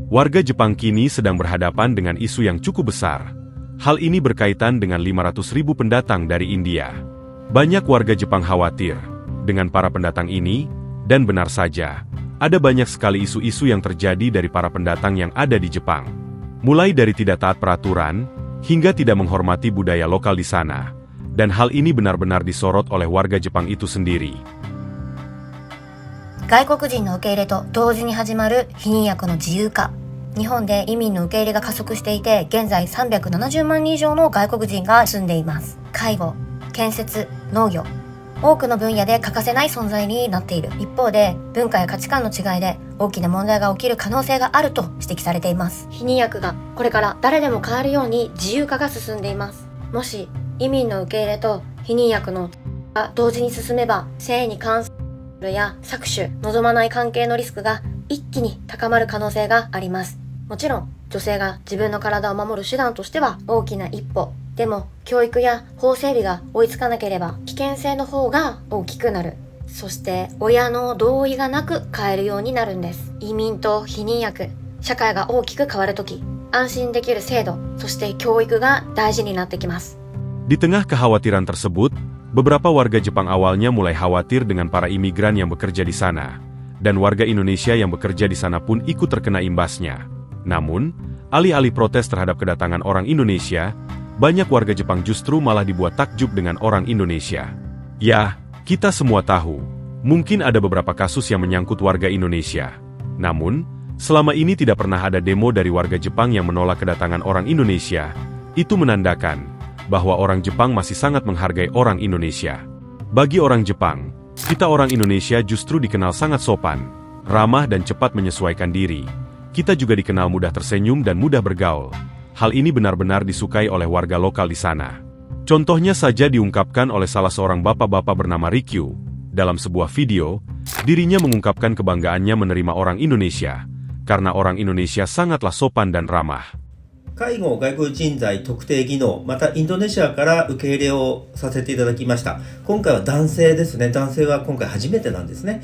Warga Jepang kini sedang berhadapan dengan isu yang cukup besar. Hal ini berkaitan dengan 500.000 pendatang dari India. Banyak warga Jepang khawatir dengan para pendatang ini, dan benar saja, ada banyak sekali isu-isu yang terjadi dari para pendatang yang ada di Jepang. Mulai dari tidak taat peraturan, hingga tidak menghormati budaya lokal di sana. Dan hal ini benar-benar disorot oleh warga Jepang itu sendiri. 外国人の受け入れと同時に始まる避妊薬の自由化。日本で移民の受け入れが加速していて、現在370万人以上の外国人が住んでいます。介護、建設、農業、多くの分野で欠かせない存在になっている。一方で、文化や価値観の違いで大きな問題が起きる可能性があると指摘されています。避妊薬がこれから誰でも買えるように自由化が進んでいます。もし移民の受け入れと避妊薬のが同時に進めば、性に関するや搾取、望まない関係のリスクが一気に高まる可能性があります。もちろん女性が自分の体を守る手段としては大きな一歩。でも教育や法整備が追いつかなければ危険性の方が大きくなる。そして親の同意がなく買えるようになるんです。移民と避妊薬、社会が大きく変わるとき、安心できる制度、そして教育が大事になってきます。Di tengah kekhawatiran tersebut, beberapa warga Jepang awalnya mulai khawatir dengan para imigran yang bekerja di sana, dan warga Indonesia yang bekerja di sana pun ikut terkena imbasnya. Namun, alih-alih protes terhadap kedatangan orang Indonesia, banyak warga Jepang justru malah dibuat takjub dengan orang Indonesia. Ya, kita semua tahu, mungkin ada beberapa kasus yang menyangkut warga Indonesia. Namun, selama ini tidak pernah ada demo dari warga Jepang yang menolak kedatangan orang Indonesia. Itu menandakan bahwa orang Jepang masih sangat menghargai orang Indonesia. Bagi orang Jepang, kita orang Indonesia justru dikenal sangat sopan, ramah dan cepat menyesuaikan diri. Kita juga dikenal mudah tersenyum dan mudah bergaul. Hal ini benar-benar disukai oleh warga lokal di sana. Contohnya saja diungkapkan oleh salah seorang bapak-bapak bernama Rikyu. Dalam sebuah video, dirinya mengungkapkan kebanggaannya menerima orang Indonesia, karena orang Indonesia sangatlah sopan dan ramah. 介護外国人材特定技能、またインドネシアから受け入れをさせていただきました。今回は男性ですね。男性は今回初めてなんですね。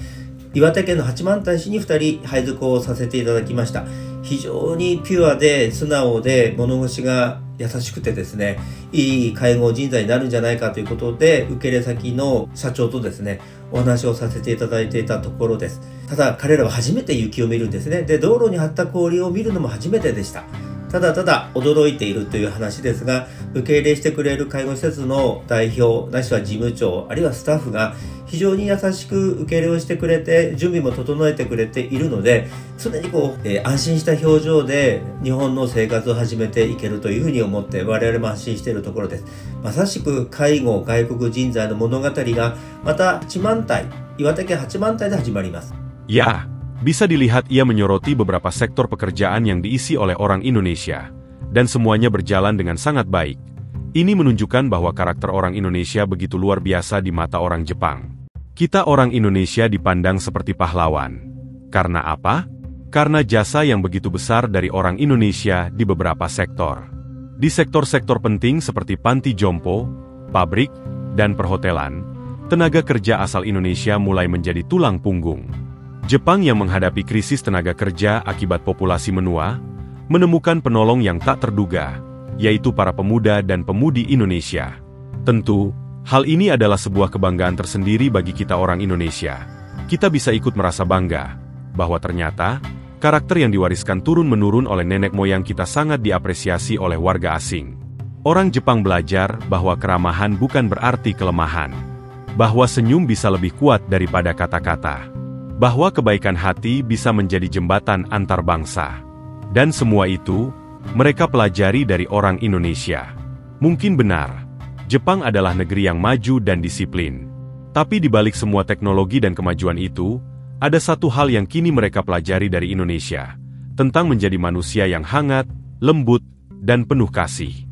岩手県の八幡平市に2人配属をさせていただきました。非常にピュアで素直で物腰が優しくてですね、いい介護人材になるんじゃないかということで、受け入れ先の社長とですね、お話をさせていただいていたところです。ただ彼らは初めて雪を見るんですね。で、道路に張った氷を見るのも初めてでした。ただただ驚いているという話ですが、受け入れしてくれる介護施設の代表、ないしは事務長、あるいはスタッフが非常に優しく受け入れをしてくれて、準備も整えてくれているので、常に安心した表情で日本の生活を始めていけるというふうに思って我々も安心しているところです。まさしく介護外国人材の物語がまた八幡平、岩手県八幡平で始まります。Ya, bisa dilihat ia menyoroti beberapa sektor pekerjaan yang diisi oleh orang Indonesia, dan semuanya berjalan dengan sangat baik. Ini menunjukkan bahwa karakter orang Indonesia begitu luar biasa di mata orang Jepang. Kita orang Indonesia dipandang seperti pahlawan. Karena apa? Karena jasa yang begitu besar dari orang Indonesia di beberapa sektor. Di sektor-sektor penting seperti panti jompo, pabrik, dan perhotelan, tenaga kerja asal Indonesia mulai menjadi tulang punggung. Jepang yang menghadapi krisis tenaga kerja akibat populasi menua, menemukan penolong yang tak terduga, yaitu para pemuda dan pemudi Indonesia. Tentu, hal ini adalah sebuah kebanggaan tersendiri bagi kita orang Indonesia. Kita bisa ikut merasa bangga, bahwa ternyata, karakter yang diwariskan turun-menurun oleh nenek moyang kita sangat diapresiasi oleh warga asing. Orang Jepang belajar bahwa keramahan bukan berarti kelemahan, bahwa senyum bisa lebih kuat daripada kata-kata, bahwa kebaikan hati bisa menjadi jembatan antar bangsa. Dan semua itu, mereka pelajari dari orang Indonesia. Mungkin benar, Jepang adalah negeri yang maju dan disiplin. Tapi di balik semua teknologi dan kemajuan itu, ada satu hal yang kini mereka pelajari dari Indonesia, tentang menjadi manusia yang hangat, lembut, dan penuh kasih.